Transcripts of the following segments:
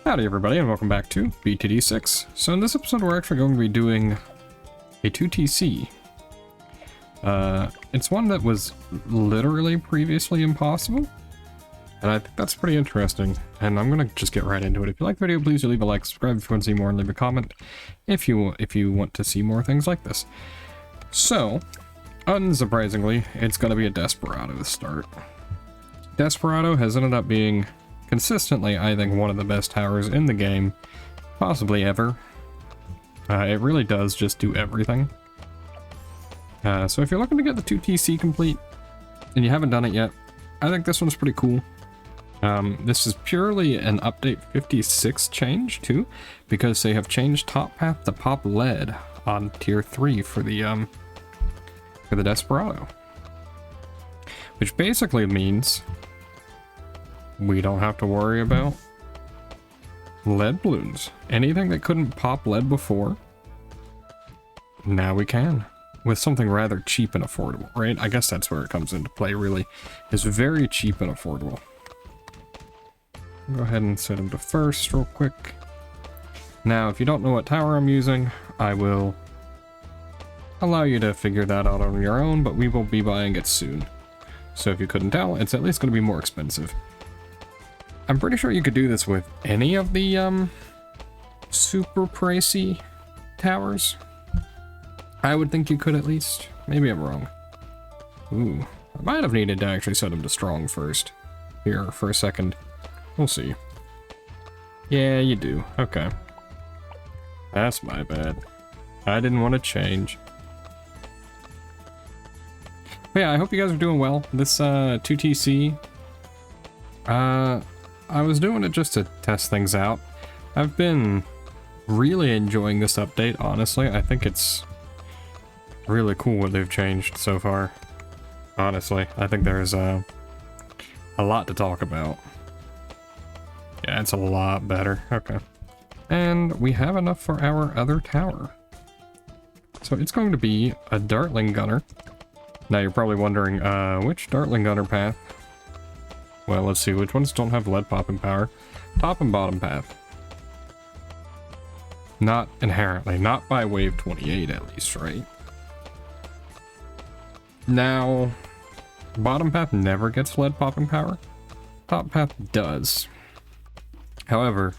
Howdy everybody and welcome back to BTD6. So in this episode we're actually going to be doing a 2TC. It's one that was literally previously impossible, and I think that's pretty interesting, and I'm going to just get right into it. If you like the video, please do leave a like, subscribe if you want to see more, and leave a comment if you want to see more things like this. So, unsurprisingly, it's going to be a desperado to start. Desperado has ended up being consistently, I think, one of the best towers in the game, possibly ever. It really does just do everything. So if you're looking to get the 2TC complete, and you haven't done it yet, I think this one's pretty cool. This is purely an update 56 change, too, because they have changed top path to pop lead on tier 3 for the Desperado. Which basically means we don't have to worry about lead balloons. Anything that couldn't pop lead before, now we can. With something rather cheap and affordable, right? I guess that's where it comes into play, really. It's very cheap and affordable. Go ahead and set him to first real quick. Now, if you don't know what tower I'm using, I will allow you to figure that out on your own, but we will be buying it soon. So if you couldn't tell, it's at least going to be more expensive. I'm pretty sure you could do this with any of the super pricey towers. I would think you could at least. Maybe I'm wrong. Ooh, I might have needed to actually set him to strong first. Here, for a second. We'll see. Yeah, you do. Okay. That's my bad. I didn't want to change. But yeah, I hope you guys are doing well. This 2TC, I was doing it just to test things out. I've been really enjoying this update, honestly. I think it's really cool what they've changed so far. Honestly, I think there's a lot to talk about. Yeah, it's a lot better. Okay. And we have enough for our other tower. So it's going to be a Dartling Gunner. Now you're probably wondering, which Dartling Gunner path? Well, let's see, which ones don't have lead popping power? Top and bottom path. Not inherently, not by wave 28 at least, right? Now, bottom path never gets lead popping power. Top path does. However,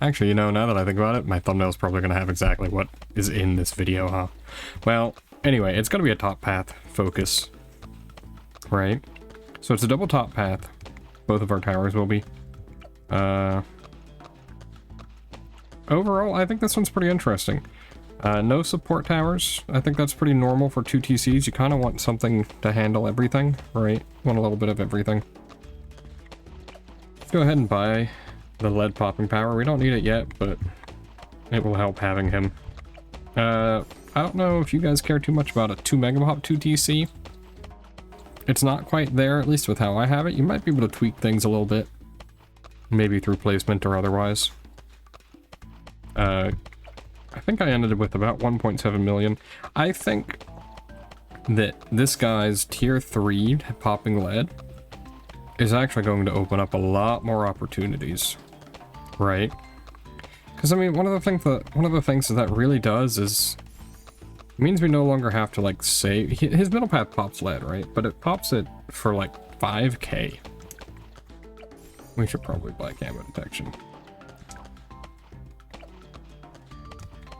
actually, you know, now that I think about it, my thumbnail's probably going to have exactly what is in this video, huh? Well, anyway, it's going to be a top path focus, right? So it's a double top path. Both of our towers will be. Overall, I think this one's pretty interesting. No support towers. I think that's pretty normal for 2TCs. You kind of want something to handle everything, right? Want a little bit of everything. Let's go ahead and buy the lead popping power. We don't need it yet, but it will help having him. I don't know if you guys care too much about a 2 megapop 2TC. It's not quite there, at least with how I have it. You might be able to tweak things a little bit. Maybe through placement or otherwise. I think I ended with about 1.7 million. I think that this guy's tier 3 popping lead is actually going to open up a lot more opportunities, right? Because I mean, one of the things that really does is it means we no longer have to like save. His middle path pops lead, right? But it pops it for like 5k. We should probably buy camo detection.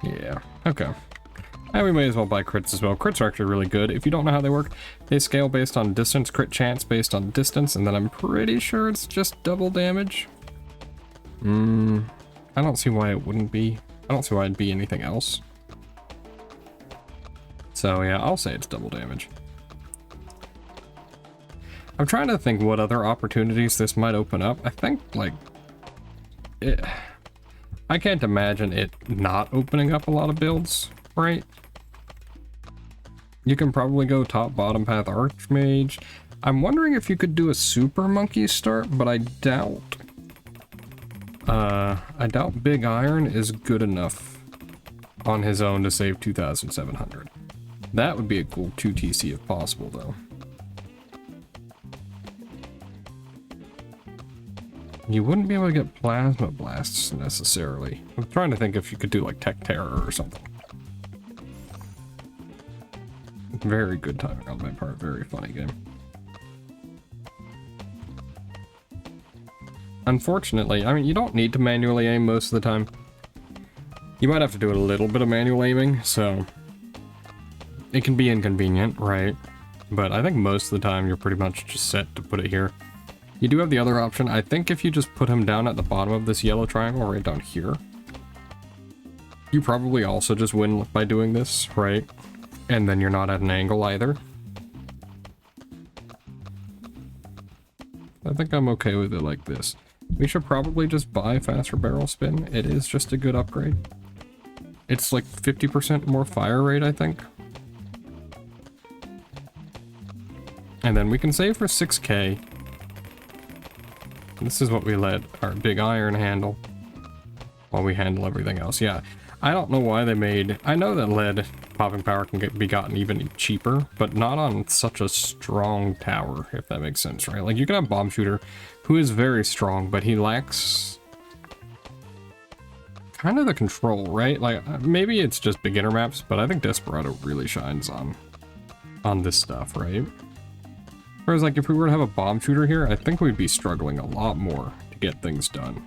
Yeah, okay. And we may as well buy crits as well. Crits are actually really good. If you don't know how they work, they scale based on distance, crit chance based on distance, and then I'm pretty sure it's just double damage. I don't see why it wouldn't be. I don't see why it'd be anything else. So yeah, I'll say it's double damage. I'm trying to think what other opportunities this might open up. I think, like, I can't imagine it not opening up a lot of builds, right? You can probably go top bottom path Archmage. I'm wondering if you could do a super monkey start, but I doubt Big Iron is good enough on his own to save 2,700. That would be a cool 2TC if possible, though. You wouldn't be able to get plasma blasts necessarily. I'm trying to think if you could do like tech terror or something. Very good timing on my part. Very funny game. Unfortunately, I mean, you don't need to manually aim most of the time. You might have to do a little bit of manual aiming, so it can be inconvenient, right? But I think most of the time you're pretty much just set to put it here. You do have the other option. I think if you just put him down at the bottom of this yellow triangle right down here, you probably also just win by doing this, right? And then you're not at an angle either. I think I'm okay with it like this. We should probably just buy faster barrel spin. It is just a good upgrade. It's like 50% more fire rate, I think. And then we can save for 6K. This is what we let our big iron handle while we handle everything else. Yeah, I don't know why they made... I know that lead popping power can be gotten even cheaper, but not on such a strong tower, if that makes sense, right? Like, you can have Bomb Shooter, who is very strong, but he lacks kind of the control, right? Like, maybe it's just beginner maps, but I think Desperado really shines on this stuff, right? Whereas, like, if we were to have a Bomb Shooter here, I think we'd be struggling a lot more to get things done.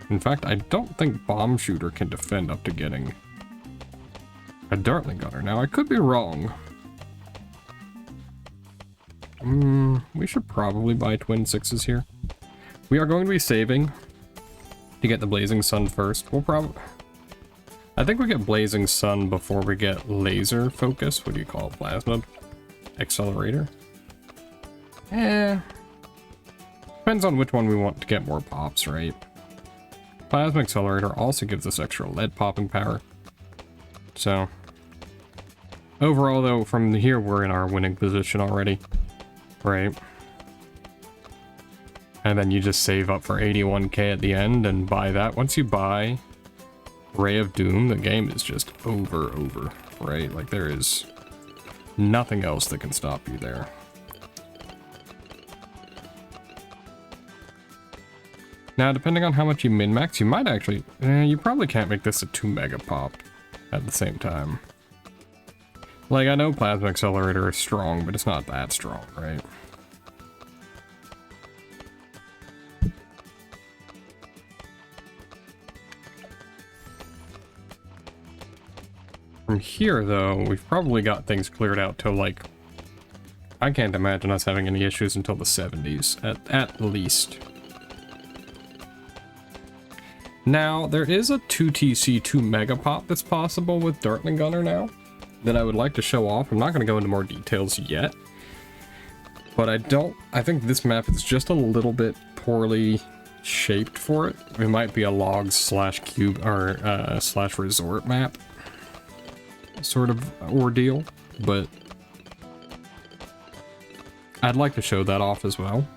In fact, I don't think Bomb Shooter can defend up to getting a Dartling Gunner. Now, I could be wrong. We should probably buy Twin 6s here. We are going to be saving to get the Blazing Sun first. We'll probably... I think we get Blazing Sun before we get Laser Focus. What do you call it? Plasma Accelerator? Depends on which one we want to get more pops, right? Plasma Accelerator also gives us extra lead popping power. So, overall though, from here we're in our winning position already, right? And then you just save up for 81K at the end and buy that. Once you buy Ray of Doom, the game is just over, right? Like, there is nothing else that can stop you there. Now, depending on how much you min-max, you might actually... you probably can't make this a 2 mega pop at the same time. Like, I know Plasma Accelerator is strong, but it's not that strong, right? From here, though, we've probably got things cleared out till, like... I can't imagine us having any issues until the 70s, at least. Now, there is a 2TC 2 mega pop that's possible with Dartling Gunner now that I would like to show off. I'm not going to go into more details yet, but I think this map is just a little bit poorly shaped for it. It might be a logs slash cube or slash resort map sort of ordeal, but I'd like to show that off as well.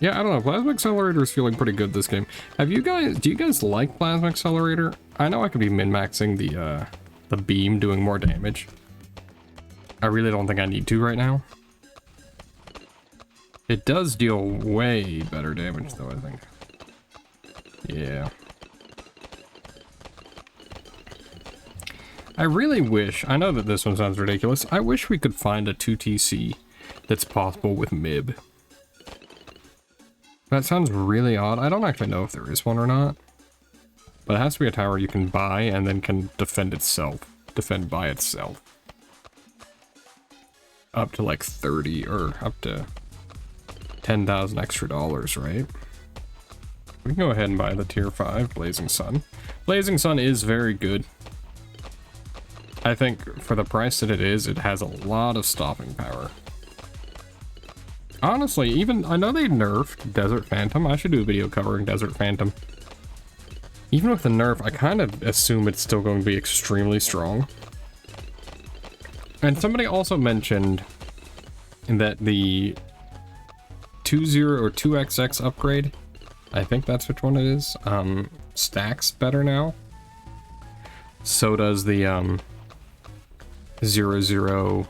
Yeah, I don't know. Plasma Accelerator is feeling pretty good this game. Do you guys like Plasma Accelerator? I know I could be min-maxing the beam doing more damage. I really don't think I need to right now. It does deal way better damage though, I think. Yeah. I really wish, I know that this one sounds ridiculous, I wish we could find a 2TC that's possible with MIB. That sounds really odd. I don't actually know if there is one or not. But it has to be a tower you can buy and then can defend by itself. Up to like 30 or up to 10,000 extra dollars, right? We can go ahead and buy the tier 5 Blazing Sun. Blazing Sun is very good. I think for the price that it is, it has a lot of stopping power. Honestly, even, I know they nerfed Desert Phantom. I should do a video covering Desert Phantom. Even with the nerf, I kind of assume it's still going to be extremely strong. And somebody also mentioned that the 20 or 2XX upgrade, I think that's which one it is, stacks better now. So does the 00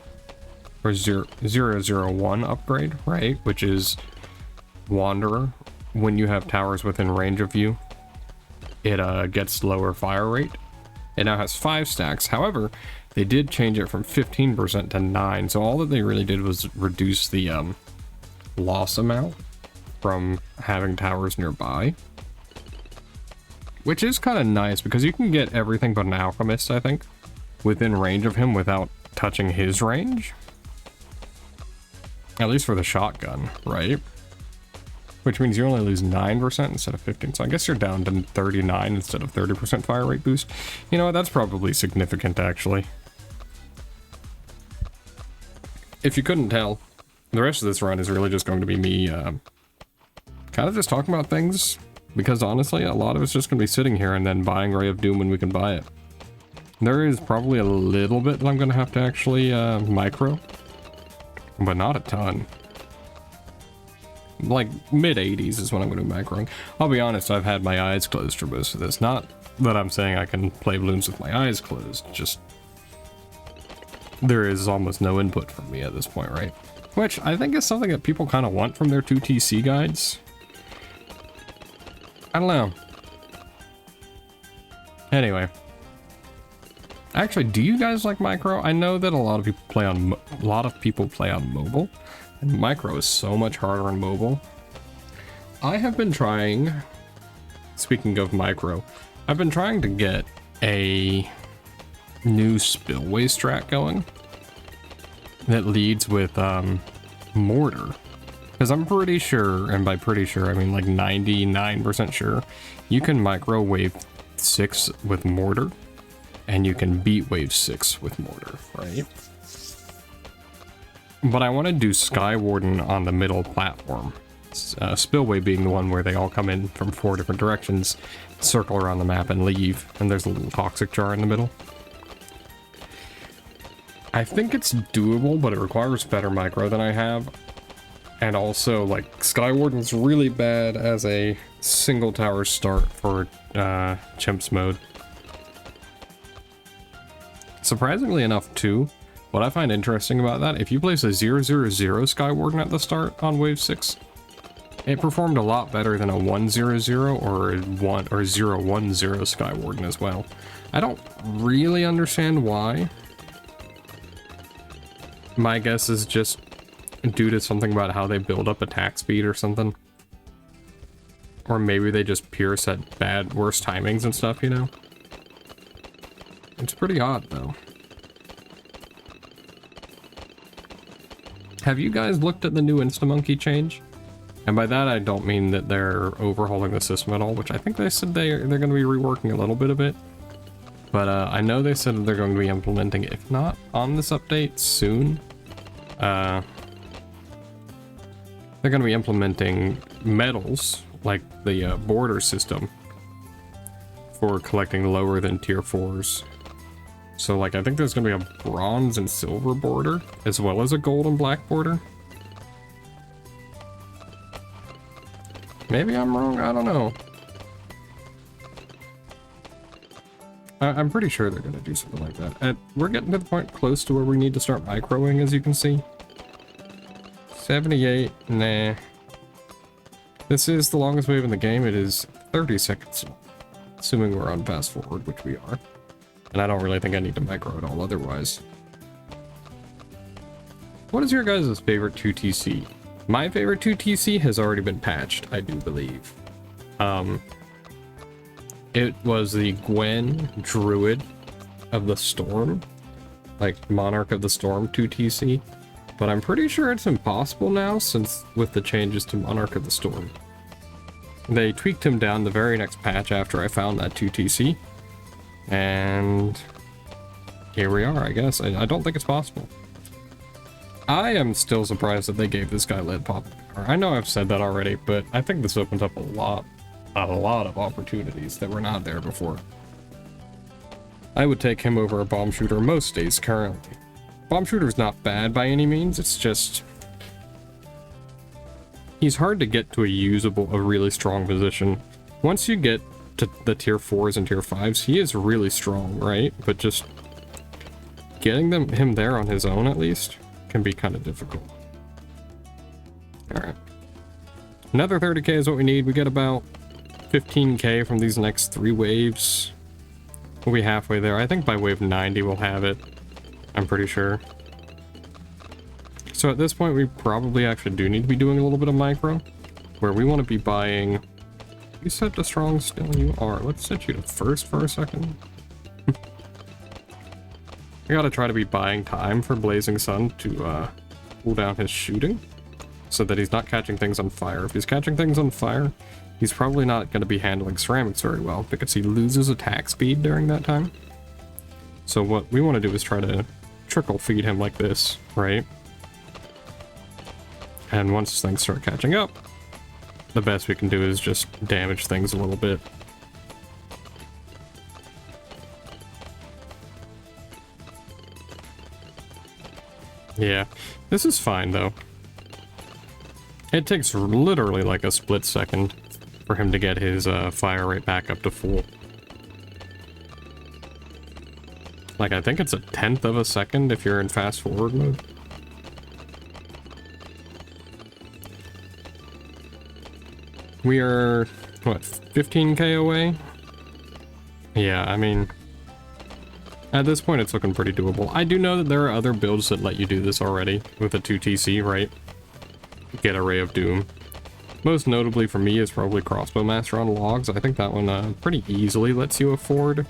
or 001 upgrade, right? Which is Wanderer. When you have towers within range of you, it gets lower fire rate. It now has 5 stacks. However, they did change it from 15% to 9. So all that they really did was reduce the loss amount from having towers nearby. Which is kind of nice because you can get everything but an alchemist, I think, within range of him without touching his range. At least for the shotgun, right? Which means you only lose 9% instead of 15. So I guess you're down to 39 instead of 30% fire rate boost. You know what? That's probably significant, actually. If you couldn't tell, the rest of this run is really just going to be me kind of just talking about things. Because honestly, a lot of it's just going to be sitting here and then buying Ray of Doom when we can buy it. There is probably a little bit that I'm going to have to actually micro. But not a ton. Like mid 80s is what I'm going to be microing. I'll be honest, I've had my eyes closed for most of this. Not that I'm saying I can play balloons with my eyes closed, just there is almost no input from me at this point, right? Which I think is something that people kind of want from their 2TC guides. I don't know. Anyway. Actually, do you guys like micro? I know that a lot of people play on mobile. And micro is so much harder on mobile. I have been trying, speaking of micro, I've been trying to get a new spillway strat going that leads with mortar. Because I'm pretty sure, and by pretty sure I mean like 99% sure, you can micro wave 6 with mortar, and you can beat wave 6 with mortar, right? But I want to do Skywarden on the middle platform. Spillway being the one where they all come in from 4 different directions, circle around the map and leave, and there's a little toxic jar in the middle. I think it's doable, but it requires better micro than I have. And also, like, Skywarden's really bad as a single tower start for Chimps mode. Surprisingly enough, too, what I find interesting about that, if you place a 000 Skywarden at the start on wave 6, it performed a lot better than a 100 or a 010 Skywarden as well. I don't really understand why. My guess is just due to something about how they build up attack speed or something. Or maybe they just pure set worse timings and stuff, you know? It's pretty odd, though. Have you guys looked at the new Instamonkey change? And by that, I don't mean that they're overhauling the system at all, which I think they said they're going to be reworking a little bit of it. But I know they said that they're going to be implementing, if not on this update, soon. They're going to be implementing medals, like the border system, for collecting lower than tier 4s. So, like, I think there's going to be a bronze and silver border, as well as a gold and black border. Maybe I'm wrong, I don't know. I'm pretty sure they're going to do something like that. We're getting to the point close to where we need to start microing, as you can see. 78, nah. This is the longest wave in the game. It is 30 seconds, assuming we're on fast forward, which we are. And I don't really think I need to micro at all otherwise. What is your guys' favorite 2TC? My favorite 2TC has already been patched, I do believe. It was the Gwen Druid of the Storm, like Monarch of the Storm 2TC. But I'm pretty sure it's impossible now, since with the changes to Monarch of the Storm. They tweaked him down the very next patch after I found that 2TC. And here we are, I guess. I don't think it's possible. I am still surprised that they gave this guy lead pop. I know I've said that already, but I think this opens up a lot of opportunities that were not there before. I would take him over a bomb shooter most days currently. Bomb shooter's not bad by any means, it's just he's hard to get to a really strong position. Once you get to the tier 4s and tier 5s, he is really strong, right? But just getting him there on his own at least can be kind of difficult. Alright. Another 30k is what we need. We get about 15k from these next 3 waves. We'll be halfway there. I think by wave 90 we'll have it. I'm pretty sure. So at this point we probably actually do need to be doing a little bit of micro. Where we want to be buying... You set to strong still, you are. Let's set you to first for a second. I gotta try to be buying time for Blazing Sun to cool down his shooting. So that he's not catching things on fire. If he's catching things on fire, he's probably not going to be handling ceramics very well because he loses attack speed during that time. So what we want to do is try to trickle feed him like this, right? And once things start catching up, the best we can do is just damage things a little bit. Yeah, this is fine though. It takes literally like a split second for him to get his fire rate back up to full. Like, I think it's a 1/10 of a second if you're in fast forward mode. We are, what, 15k away? Yeah, I mean, at this point it's looking pretty doable. I do know that there are other builds that let you do this already with a 2TC, right? Get a Ray of Doom. Most notably for me is probably Crossbow Master on logs. I think that one pretty easily lets you afford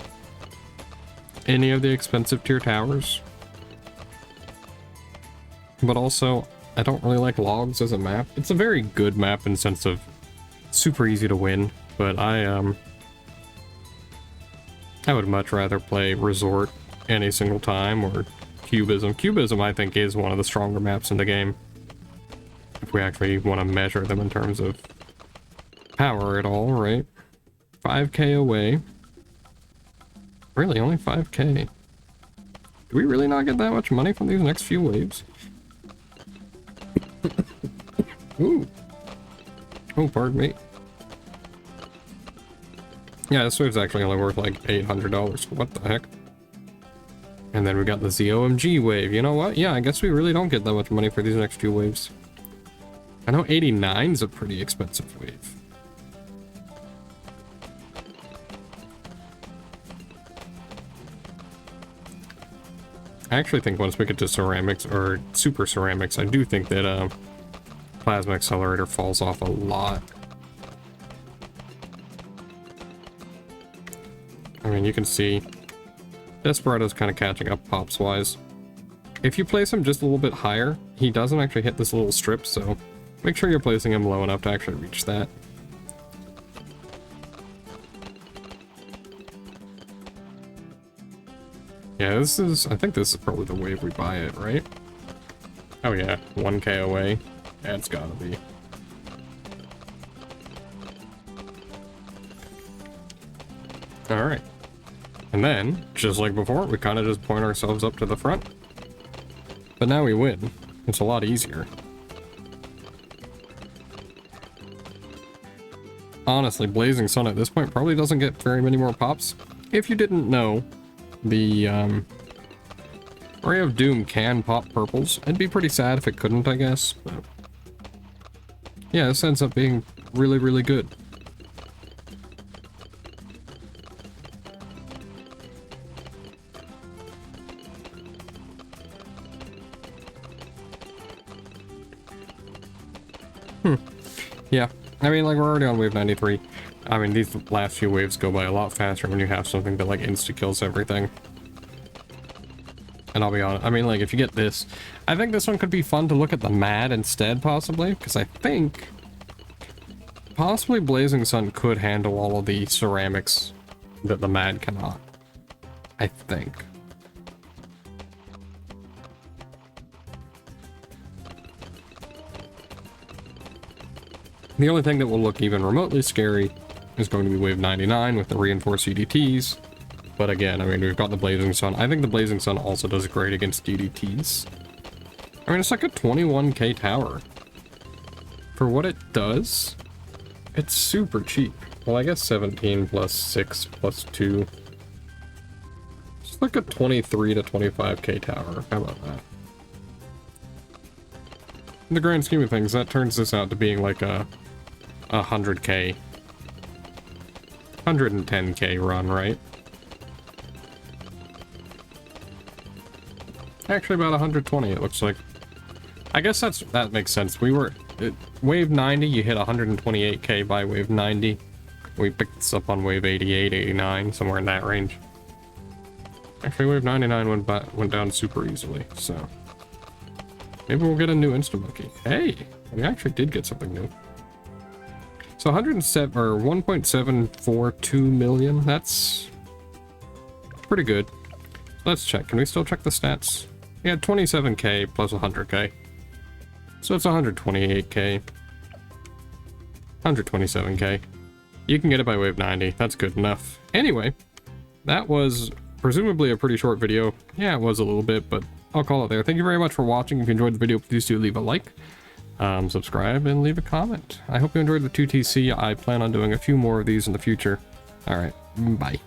any of the expensive tier towers. But also, I don't really like logs as a map. It's a very good map in the sense of super easy to win, but I would much rather play Resort any single time, or Cubism. Cubism, I think, is one of the stronger maps in the game. If we actually want to measure them in terms of power at all, right? 5k away. Really, only 5k. Do we really not get that much money from these next few waves? Ooh. Oh, pardon me. Yeah, this wave's actually only worth like $800. What the heck? And then we got the ZOMG wave. You know what? Yeah, I guess we really don't get that much money for these next few waves. I know 89's a pretty expensive wave. I actually think once we get to ceramics, or super ceramics, I do think that Plasma Accelerator falls off a lot. I mean, you can see Desperado's kind of catching up pops-wise. If you place him just a little bit higher, he doesn't actually hit this little strip, so make sure you're placing him low enough to actually reach that. Yeah, this is, I think this is probably the wave we buy it, right? Oh yeah, 1k away. Yeah, it's gotta be. Alright. And then, just like before, we kind of just point ourselves up to the front. But now we win. It's a lot easier. Honestly, Blazing Sun at this point probably doesn't get very many more pops. If you didn't know, the Ray of Doom can pop purples. It'd be pretty sad if it couldn't, I guess. But yeah, this ends up being really, really good. Yeah, I mean, like, we're already on wave 93. I mean, these last few waves go by a lot faster when you have something that, like, insta-kills everything. And I'll be honest, I mean, like, if you get this, I think this one could be fun to look at the Mad instead, possibly, because I think possibly Blazing Sun could handle all of the ceramics that the Mad cannot. I think. The only thing that will look even remotely scary is going to be wave 99 with the reinforced UDTs. But again, I mean, we've got the Blazing Sun. I think the Blazing Sun also does great against UDTs. I mean, it's like a 21k tower. For what it does, it's super cheap. Well, I guess 17 plus 6 plus 2. It's like a 23 to 25k tower. How about that? In the grand scheme of things, that turns this out to being like a 100k, 110k run, right? Actually, about 120, it looks like. I guess that makes sense. We were wave 90. You hit 128k by wave 90. We picked this up on wave 88, 89, somewhere in that range. Actually, wave 99 went down super easily, so maybe we'll get a new Insta-Monkey. Hey, we actually did get something new. So 107 or 1.742 million. That's pretty good. Let's check. Can we still check the stats? Yeah, 27k plus 100k. So it's 128k. 127k. You can get it by wave 90. That's good enough. Anyway, that was presumably a pretty short video. Yeah, it was a little bit, but I'll call it there. Thank you very much for watching. If you enjoyed the video, please do leave a like, subscribe, and leave a comment. I hope you enjoyed the 2TC. I plan on doing a few more of these in the future. All right, bye.